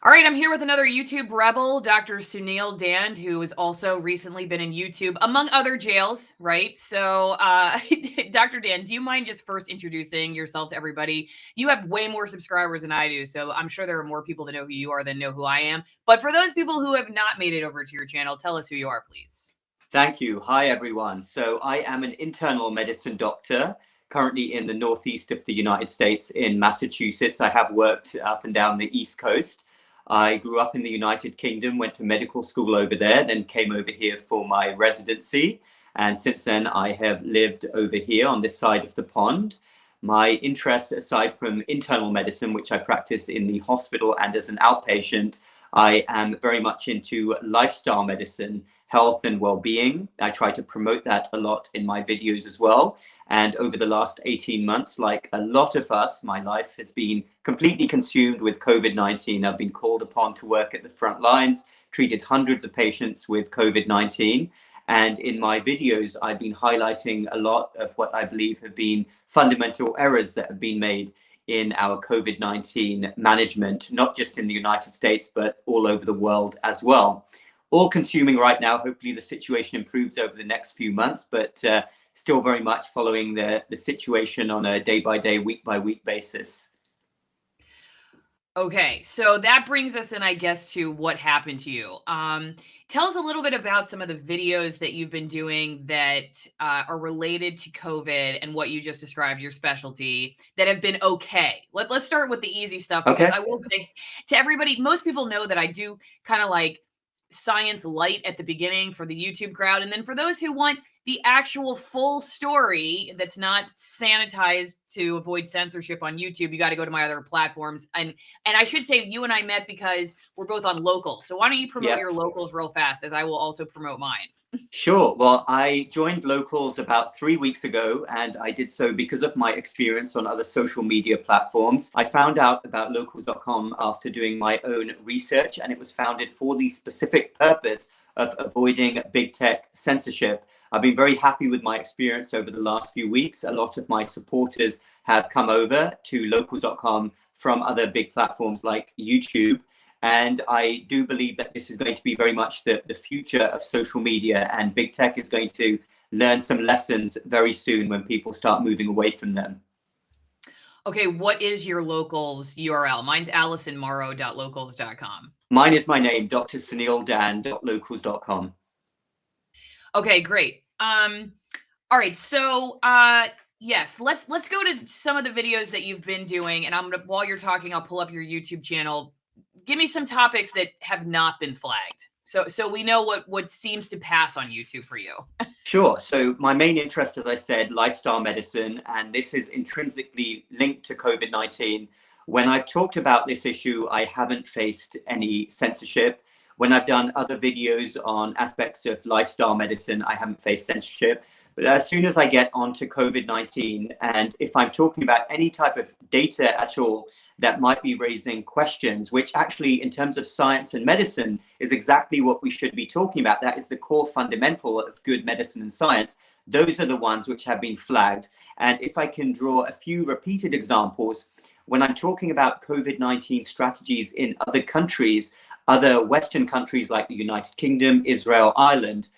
All right, I'm here with another YouTube rebel, Dr. Suneel Dhand, who has also recently been in YouTube, among other jails, right? So, Dr. Dhand, do you mind just first introducing yourself to everybody? You have way more subscribers than I do, so I'm sure there are more people that know who you are than know who I am. But for those people who have not made it over to your channel, tell us who you are, please. Thank you. Hi, everyone. So I am an internal medicine doctor currently in the northeast of the United States in Massachusetts. I have worked up and down the East Coast. I grew up in the United Kingdom, went to medical school over there, then came over here for my residency. And since then, I have lived over here on this side of the pond. My interests, aside from internal medicine, which I practice in the hospital and as an outpatient, I am very much into lifestyle medicine, health and well-being. I try to promote that a lot in my videos as well. And over the last 18 months, like a lot of us, my life has been completely consumed with COVID-19. I've been called upon to work at the front lines, treated hundreds of patients with COVID-19. And in my videos, I've been highlighting a lot of what I believe have been fundamental errors that have been made in our COVID-19 management, not just in the United States, but all over the world as well. All consuming right now. Hopefully the situation improves over the next few months, but still very much following the situation on a day-by-day, week-by-week basis. Okay, so that brings us then, I guess, to what happened to you. Tell us a little bit about some of the videos that you've been doing that are related to COVID and what you just described, your specialty, that have been okay. Let's start with the easy stuff, because Okay. I will say to everybody, most people know that I do kind of like science light at the beginning for the YouTube crowd. And then for those who want the actual full story that's not sanitized to avoid censorship on YouTube, you got to go to my other platforms. And I should say you and I met because we're both on Locals. So why don't you promote Yeah. your Locals real fast, as I will also promote mine. Sure. Well, I joined Locals about 3 weeks ago, and I did so because of my experience on other social media platforms. I found out about locals.com after doing my own research, and it was founded for the specific purpose of avoiding big tech censorship. I've been very happy with my experience over the last few weeks. A lot of my supporters have come over to locals.com from other big platforms like YouTube. And I do believe that this is going to be very much the future of social media, and big tech is going to learn some lessons very soon when people start moving away from them. Okay, what is your Locals URL? Mine's AllisonMorrow.locals.com. Mine is my name, Dr. Suneel Dhand.locals.com. Okay, great. All right, so yes, let's go to some of the videos that you've been doing, and I'm gonna, while you're talking, I'll pull up your YouTube channel. Give me some topics that have not been flagged, so we know what seems to pass on YouTube for you. Sure. So my main interest, as I said, lifestyle medicine, and this is intrinsically linked to COVID-19. When I've talked about this issue, I haven't faced any censorship. When I've done other videos on aspects of lifestyle medicine, I haven't faced censorship. But as soon as I get onto COVID-19, and if I'm talking about any type of data at all that might be raising questions, which actually in terms of science and medicine is exactly what we should be talking about. That is the core fundamental of good medicine and science. Those are the ones which have been flagged. And if I can draw a few repeated examples, when I'm talking about COVID-19 strategies in other countries, other Western countries like the United Kingdom, Israel, Ireland,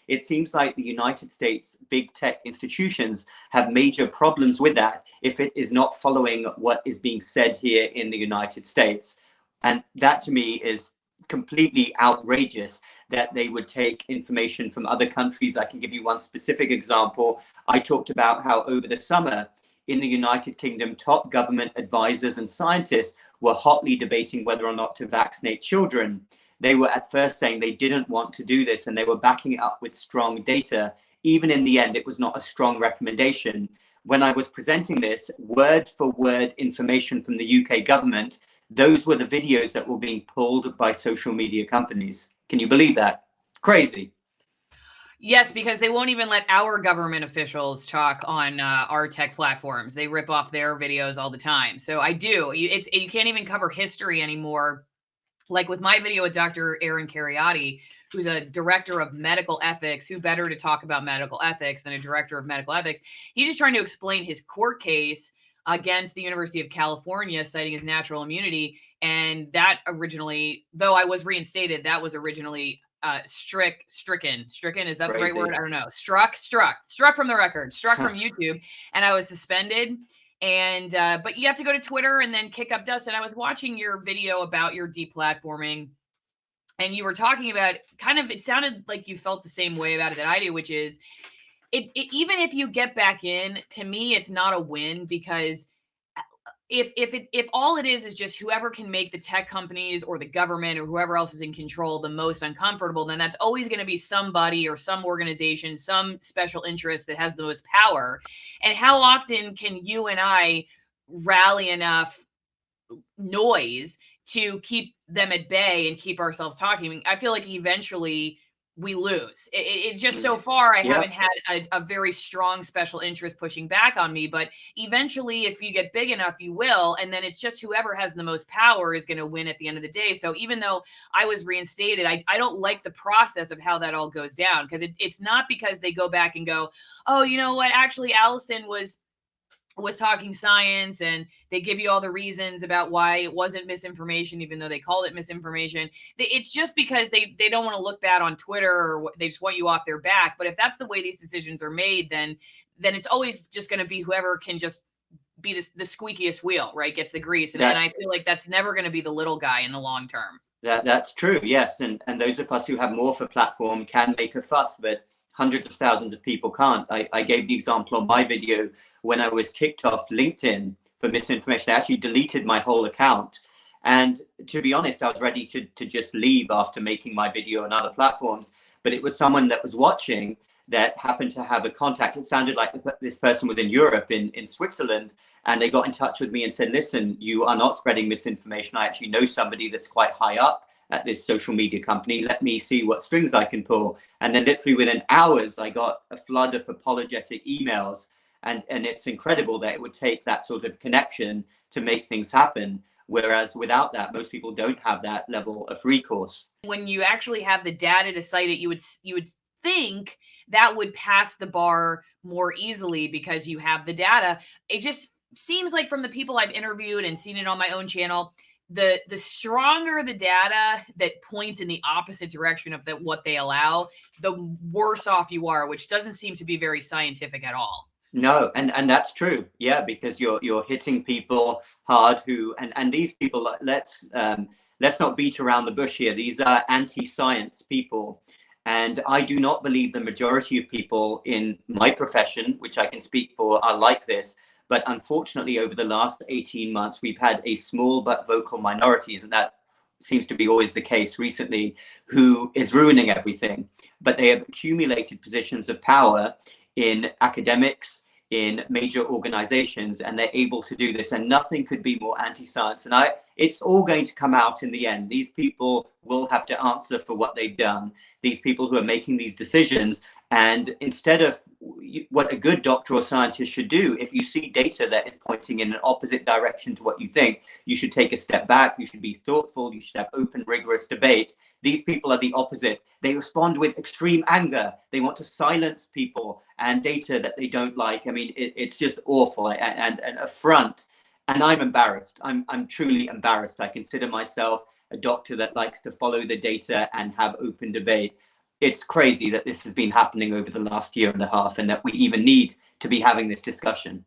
it seems like the United States big tech institutions have major problems with that if it is not following what is being said here in the United States. And that to me is completely outrageous that they would take information from other countries. I can give you one specific example. I talked about how over the summer in the United Kingdom, top government advisors and scientists were hotly debating whether or not to vaccinate children. They were at first saying they didn't want to do this, and they were backing it up with strong data. Even in the end, it was not a strong recommendation. When I was presenting this word for word information from the UK government, those were the videos that were being pulled by social media companies. Can you believe that? Crazy. Yes, because they won't even let our government officials talk on our tech platforms. They rip off their videos all the time. So I do. You can't even cover history anymore. Like with my video with Dr. Aaron Cariotti, who's a director of medical ethics. Who better to talk about medical ethics than a director of medical ethics? He's just trying to explain his court case against the University of California, citing his natural immunity. And that originally, though I was reinstated, that was originally stricken. Is that the right word? I don't know. Struck from the record, struck from YouTube, and I was suspended. And but you have to go to Twitter and then kick up dust. And I was watching your video about your deplatforming, and you were talking about it sounded like you felt the same way about it that I do, which is even if you get back in, to me, it's not a win, because if all it is just whoever can make the tech companies or the government or whoever else is in control the most uncomfortable, then that's always going to be somebody or some organization, some special interest that has the most power. And how often can you and I rally enough noise to keep them at bay and keep ourselves talking? I mean, I feel like eventually we lose. It just so far, I haven't had a very strong special interest pushing back on me, but eventually if you get big enough, you will. And then it's just whoever has the most power is going to win at the end of the day. So even though I was reinstated, I don't like the process of how that all goes down, because it's not because they go back and go, oh, you know what, actually Allison was talking science, and they give you all the reasons about why it wasn't misinformation, even though they called it misinformation. It's just because they don't want to look bad on Twitter, or they just want you off their back. But if that's the way these decisions are made, then it's always just going to be whoever can just be the squeakiest wheel, right? Gets the grease. And I feel like that's never going to be the little guy in the long term. That's true. Yes. And those of us who have more of a platform can make a fuss, but hundreds of thousands of people can't. I gave the example on my video when I was kicked off LinkedIn for misinformation. They actually deleted my whole account. And to be honest, I was ready to just leave after making my video on other platforms. But it was someone that was watching that happened to have a contact. It sounded like this person was in Europe, in Switzerland, and they got in touch with me and said, listen, you are not spreading misinformation. I actually know somebody that's quite high up at this social media company. Let me see what strings I can pull. And then literally within hours, I got a flood of apologetic emails. And it's incredible that it would take that sort of connection to make things happen. Whereas without that, most people don't have that level of recourse. When you actually have the data to cite it, you would think that would pass the bar more easily because you have the data. It just seems like, from the people I've interviewed and seen it on my own channel, the stronger the data that points in the opposite direction of what they allow, the worse off you are, which doesn't seem to be very scientific at all. No, and that's true. Yeah, because you're hitting people hard and these people, let's not beat around the bush here. These are anti-science people. And I do not believe the majority of people in my profession, which I can speak for, are like this. But unfortunately, over the last 18 months, we've had a small but vocal minorities, and that seems to be always the case recently, who is ruining everything. But they have accumulated positions of power in academics, in major organizations, and they're able to do this. And nothing could be more anti-science. And it's all going to come out in the end. These people will have to answer for what they've done. These people who are making these decisions. And instead of what a good doctor or scientist should do, if you see data that is pointing in an opposite direction to what you think, you should take a step back. You should be thoughtful. You should have open, rigorous debate. These people are the opposite. They respond with extreme anger. They want to silence people and data that they don't like. I mean, it's just awful and an affront. And I'm embarrassed. I'm truly embarrassed. I consider myself a doctor that likes to follow the data and have open debate. It's crazy that this has been happening over the last year and a half, and that we even need to be having this discussion.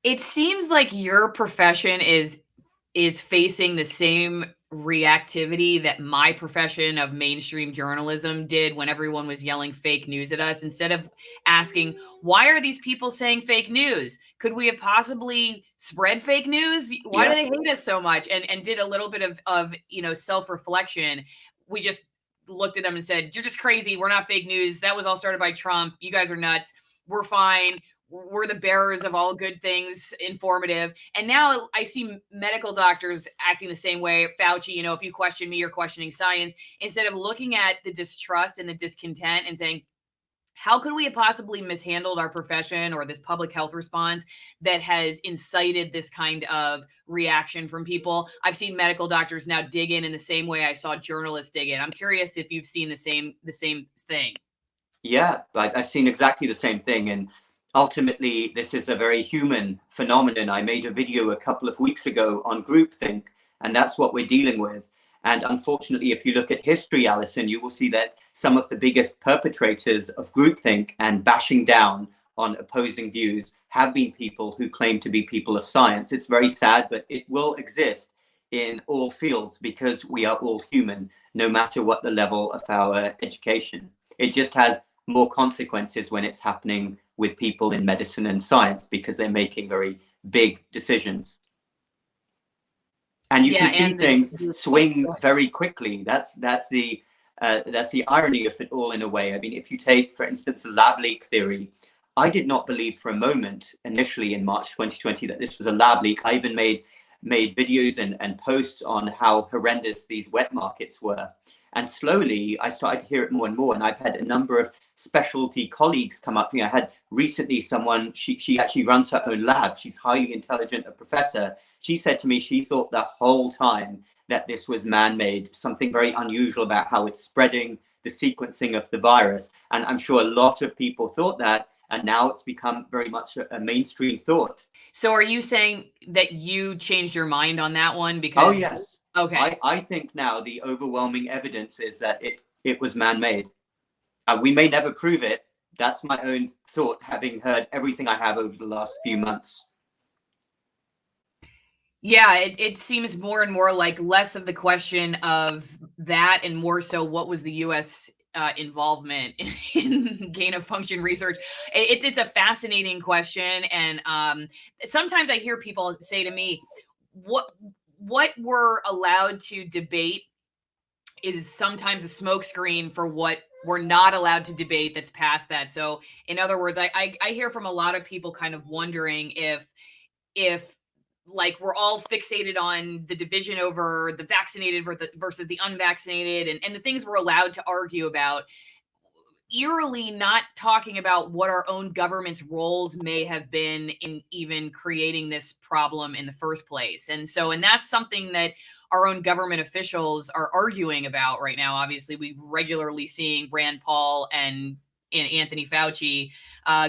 It seems like your profession is facing the same reactivity that my profession of mainstream journalism did when everyone was yelling fake news at us. Instead of asking, why are these people saying fake news? Could we have possibly spread fake news? Why do they hate us so much? And did a little bit of self-reflection. We just looked at them and said, you're just crazy. We're not fake news. That was all started by Trump. You guys are nuts. We're fine. We're the bearers of all good things, informative. And now I see medical doctors acting the same way. Fauci, if you question me, you're questioning science. Instead of looking at the distrust and the discontent and saying, how could we have possibly mishandled our profession or this public health response that has incited this kind of reaction from people? I've seen medical doctors now dig in the same way I saw journalists dig in. I'm curious if you've seen the same thing. Yeah, I've seen exactly the same thing. And ultimately, this is a very human phenomenon. I made a video a couple of weeks ago on groupthink, and that's what we're dealing with. And unfortunately, if you look at history, Alison, you will see that some of the biggest perpetrators of groupthink and bashing down on opposing views have been people who claim to be people of science. It's very sad, but it will exist in all fields because we are all human, no matter what the level of our education. It just has more consequences when it's happening with people in medicine and science because they're making very big decisions. And you can see things swing very quickly. That's the irony of it all in a way. I mean, if you take, for instance, the lab leak theory, I did not believe for a moment initially in March 2020 that this was a lab leak. I even made videos and posts on how horrendous these wet markets were. And slowly I started to hear it more and more. And I've had a number of specialty colleagues come up to me. I had recently someone, she actually runs her own lab. She's highly intelligent, a professor. She said to me, she thought the whole time that this was man-made, something very unusual about how it's spreading, the sequencing of the virus. And I'm sure a lot of people thought that. And now it's become very much a mainstream thought. So are you saying that you changed your mind on that one? Because oh yes. Okay. I think now the overwhelming evidence is that it was man-made. We may never prove it. That's my own thought, having heard everything I have over the last few months. Yeah, it seems more and more like less of the question of that and more so what was the U.S. Involvement in gain of function research. It's a fascinating question, and sometimes I hear people say to me, what we're allowed to debate is sometimes a smokescreen for what we're not allowed to debate that's past that. So in other words, I hear from a lot of people kind of wondering if like we're all fixated on the division over the vaccinated versus the unvaccinated and the things we're allowed to argue about, eerily not talking about what our own government's roles may have been in even creating this problem in the first place. And that's something that our own government officials are arguing about right now. Obviously, we're regularly seeing Rand Paul and Anthony Fauci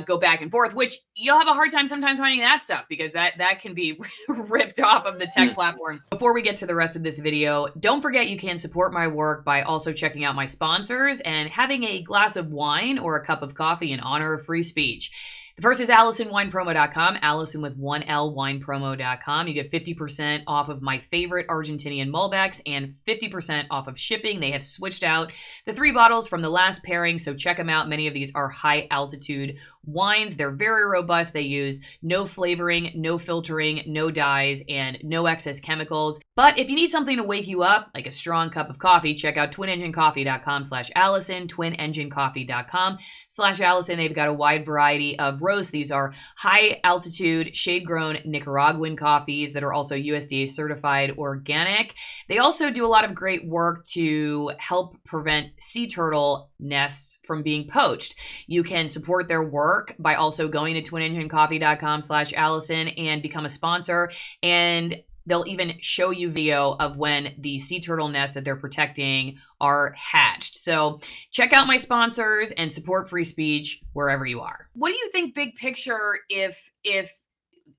go back and forth, which you'll have a hard time sometimes finding that stuff because that can be ripped off of the tech platforms. Before we get to the rest of this video, don't forget you can support my work by also checking out my sponsors and having a glass of wine or a cup of coffee in honor of free speech. The first is AlisonWinePromo.com, Alison with 1L winepromo.com. You get 50% off of my favorite Argentinian Malbecs and 50% off of shipping. They have switched out the 3 bottles from the last pairing, so check them out. Many of these are high altitude wines. They're very robust. They use no flavoring, no filtering, no dyes, and no excess chemicals. But if you need something to wake you up, like a strong cup of coffee, check out twinenginecoffee.com/Alison, twinenginecoffee.com/Alison. They've got a wide variety of roasts. These are high altitude, shade grown Nicaraguan coffees that are also USDA certified organic. They also do a lot of great work to help prevent sea turtle nests from being poached. You can support their work by also going to twinenginecoffee.com/Alison and become a sponsor. And they'll even show you video of when the sea turtle nests that they're protecting are hatched. So check out my sponsors and support free speech wherever you are. What do you think, big picture, if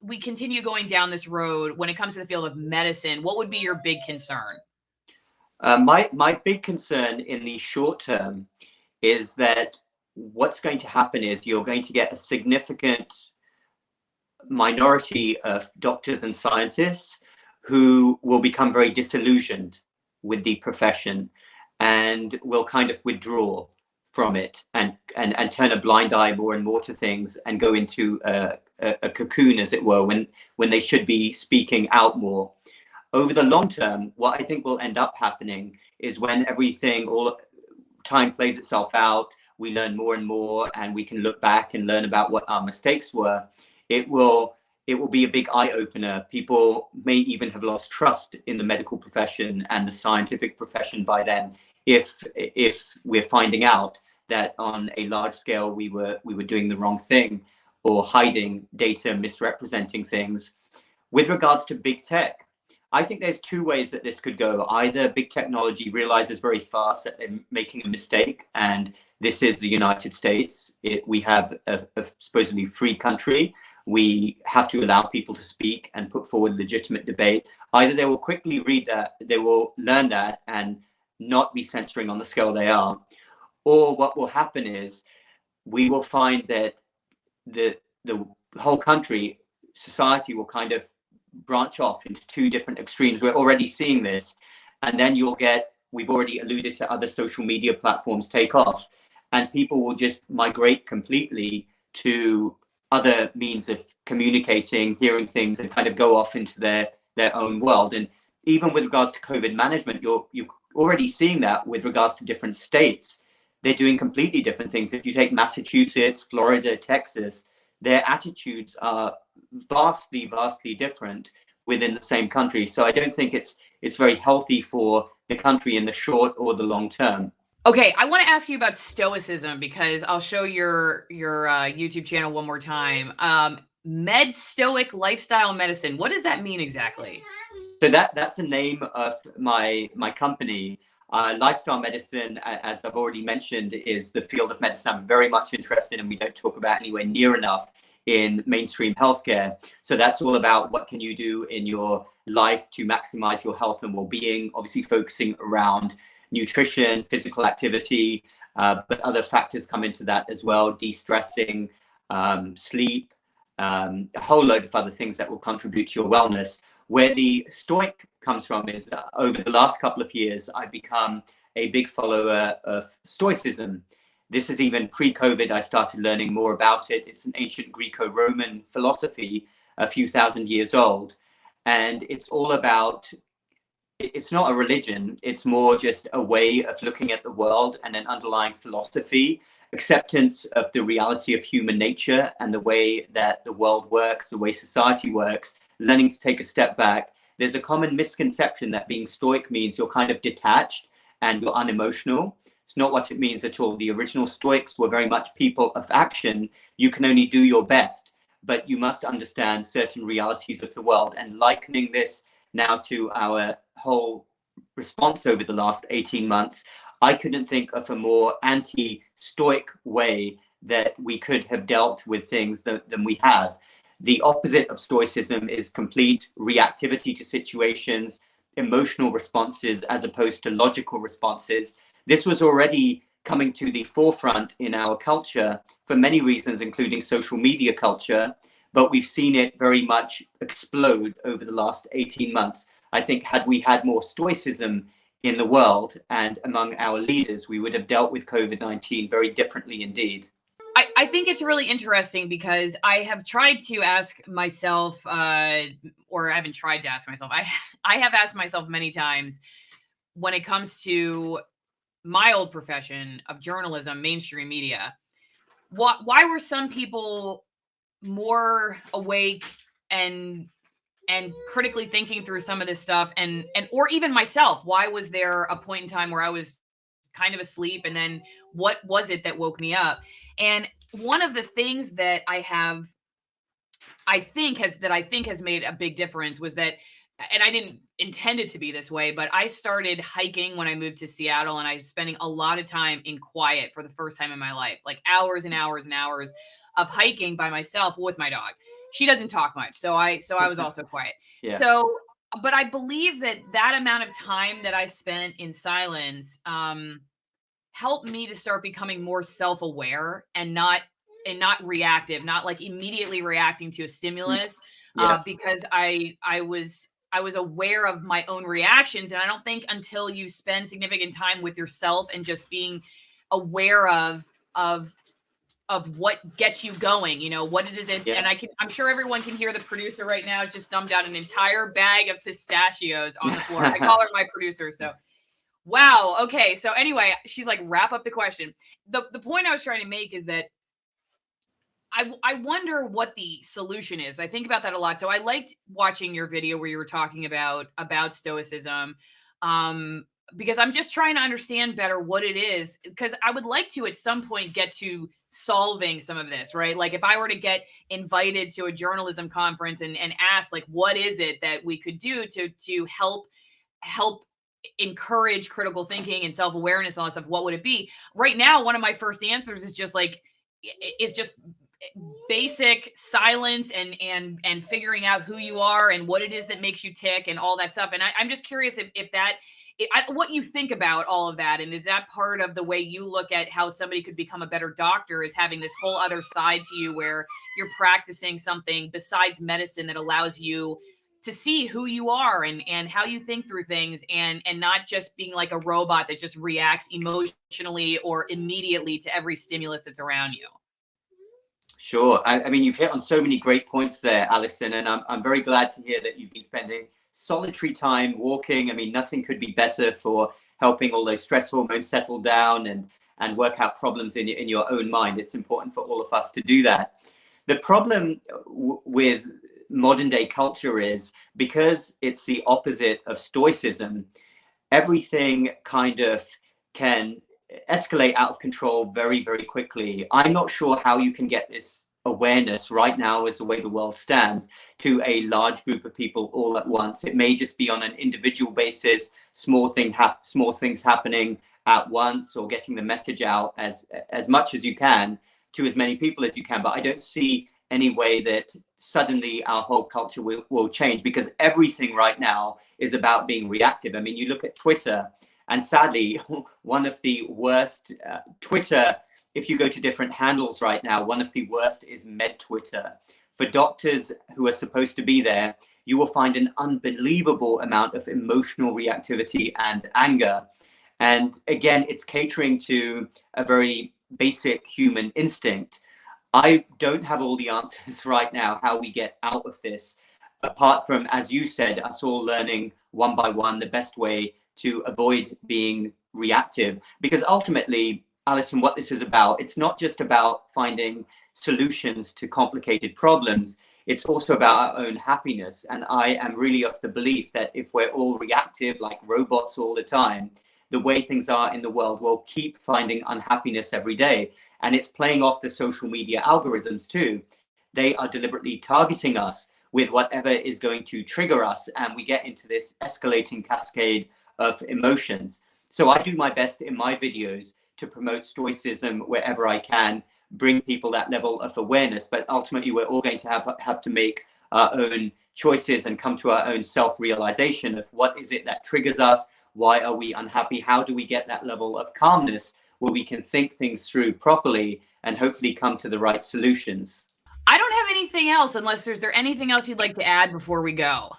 we continue going down this road when it comes to the field of medicine, what would be your big concern? My big concern in the short term is that what's going to happen is you're going to get a significant minority of doctors and scientists who will become very disillusioned with the profession and will kind of withdraw from it and turn a blind eye more and more to things and go into a cocoon, as it were, when they should be speaking out more. Over the long term, what I think will end up happening is when everything, all time plays itself out, we learn more and more, and we can look back and learn about what our mistakes were. It will be a big eye-opener. People may even have lost trust in the medical profession and the scientific profession by then, if we're finding out that on a large scale we were doing the wrong thing or hiding data, misrepresenting things. With regards to big tech, I think there's two ways that this could go. Either big technology realizes very fast that they're making a mistake, and this is the United States. We have a supposedly free country. We have to allow people to speak and put forward legitimate debate. Either they will quickly read that, they will learn that and not be censoring on the scale they are. Or what will happen is we will find that the whole country, society will kind of branch off into two different extremes. We're already seeing this. And then you'll get, we've already alluded to other social media platforms take off, and people will just migrate completely to other means of communicating, hearing things, and kind of go off into their own world. And even with regards to COVID management, you're already seeing that with regards to different states. They're doing completely different things. If you take Massachusetts, Florida, Texas, their attitudes are vastly different within the same country. So I don't think it's very healthy for the country in the short or the long term. Okay, I want to ask you about stoicism, because I'll show your YouTube channel one more time. Med Stoic Lifestyle Medicine. What does that mean exactly? So that's the name of my company. Lifestyle medicine, as I've already mentioned, is the field of medicine I'm very much interested in. We don't talk about anywhere near enough in mainstream healthcare. So that's all about what can you do in your life to maximize your health and well-being, obviously focusing around nutrition, physical activity, but other factors come into that as well, de-stressing, sleep, a whole load of other things that will contribute to your wellness. Where the Stoic comes from is over the last couple of years, I've become a big follower of Stoicism. This is even pre-COVID, I started learning more about it. It's an ancient Greco-Roman philosophy, a few thousand years old. And it's all about, it's not a religion, it's more just a way of looking at the world and an underlying philosophy, acceptance of the reality of human nature and the way that the world works, the way society works, learning to take a step back. There's a common misconception that being Stoic means you're kind of detached and you're unemotional. It's not what it means at all. The original Stoics were very much people of action. You can only do your best, but you must understand certain realities of the world. And likening this now to our whole response over the last 18 months, I couldn't think of a more anti-Stoic way that we could have dealt with things than we have. The opposite of Stoicism is complete reactivity to situations, emotional responses as opposed to logical responses. This was already coming to the forefront in our culture for many reasons, including social media culture, but we've seen it very much explode over the last 18 months. I think had we had more Stoicism in the world and among our leaders, we would have dealt with COVID-19 very differently indeed. I think it's really interesting because I have tried to ask myself, or I haven't tried to ask myself, I have asked myself many times when it comes to my old profession of journalism, mainstream media, why were some people more awake and critically thinking through some of this stuff, and or even myself, why was there a point in time where I was kind of asleep, and then what was it that woke me up? And one of the things that I think has made a big difference was that, and I didn't intend it to be this way, but I started hiking when I moved to Seattle, and I was spending a lot of time in quiet for the first time in my life, like hours and hours and hours of hiking by myself with my dog. She doesn't talk much, so I was also quiet. Yeah. So, but I believe that amount of time that I spent in silence helped me to start becoming more self-aware and not reactive, not like immediately reacting to a stimulus, because I was aware of my own reactions. And I don't think until you spend significant time with yourself and just being aware of what gets you going, you know, what it is. And I'm sure everyone can hear the producer right now just dumped out an entire bag of pistachios on the floor. I call her my producer. So, wow. Okay. So anyway, she's like, wrap up the question. The point I was trying to make is that I wonder what the solution is. I think about that a lot. So I liked watching your video where you were talking about stoicism. because I'm just trying to understand better what it is, because I would like to at some point get to solving some of this, right? Like if I were to get invited to a journalism conference and ask like what is it that we could do to help encourage critical thinking and self-awareness and all that stuff, what would it be? Right now, one of my first answers is just like is just basic silence and figuring out who you are and what it is that makes you tick and all that stuff. And I'm just curious if that what you think about all of that, and is that part of the way you look at how somebody could become a better doctor, is having this whole other side to you where you're practicing something besides medicine that allows you to see who you are and how you think through things, and not just being like a robot that just reacts emotionally or immediately to every stimulus that's around you. Sure. I mean, you've hit on so many great points there, Alison, and I'm very glad to hear that you've been spending solitary time walking. I mean, nothing could be better for helping all those stress hormones settle down and work out problems in your own mind. It's important for all of us to do that. The problem with modern day culture is because it's the opposite of stoicism, everything kind of can escalate out of control very, very quickly. I'm not sure how you can get this awareness right now, as the way the world stands, to a large group of people all at once. It may just be on an individual basis, small things happening at once, or getting the message out as much as you can to as many people as you can. But I don't see any way that suddenly our whole culture will change, because everything right now is about being reactive. I mean, you look at Twitter, and sadly, one of the worst Twitter, if you go to different handles right now, one of the worst is Med Twitter. For doctors who are supposed to be there, you will find an unbelievable amount of emotional reactivity and anger. And again, it's catering to a very basic human instinct. I don't have all the answers right now how we get out of this, apart from, as you said, us all learning one by one the best way to avoid being reactive. Because ultimately, Alison, what this is about, it's not just about finding solutions to complicated problems, it's also about our own happiness. And I am really of the belief that if we're all reactive like robots all the time, the way things are in the world, we'll keep finding unhappiness every day. And it's playing off the social media algorithms too. They are deliberately targeting us with whatever is going to trigger us, and we get into this escalating cascade of emotions. So I do my best in my videos to promote stoicism wherever I can, bring people that level of awareness, but ultimately we're all going to have to make our own choices and come to our own self-realization of what is it that triggers us, why are we unhappy, how do we get that level of calmness where we can think things through properly and hopefully come to the right solutions. I don't have anything else, unless is there anything else you'd like to add before we go?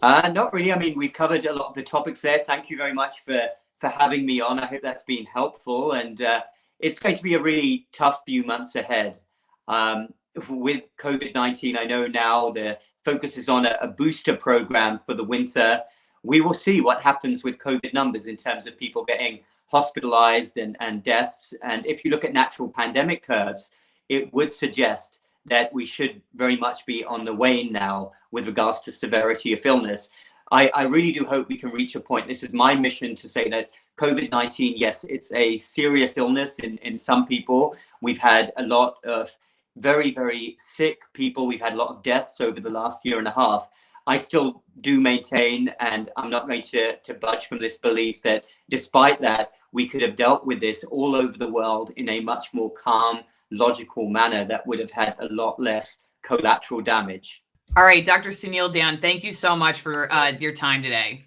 Not really. I mean, we've covered a lot of the topics there. Thank you very much for having me on. I hope that's been helpful. And it's going to be a really tough few months ahead. With COVID-19, I know now the focus is on a booster program for the winter. We will see what happens with COVID numbers in terms of people getting hospitalized and deaths. And if you look at natural pandemic curves, it would suggest that we should very much be on the wane now with regards to severity of illness. I really do hope we can reach a point. This is my mission to say that COVID-19, yes, it's a serious illness in some people. We've had a lot of very, very sick people. We've had a lot of deaths over the last year and a half. I still do maintain, and I'm not going to budge from this belief, that despite that, we could have dealt with this all over the world in a much more calm, logical manner that would have had a lot less collateral damage. All right, Dr. Suneel Dhand, thank you so much for your time today.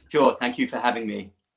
Sure. Thank you for having me.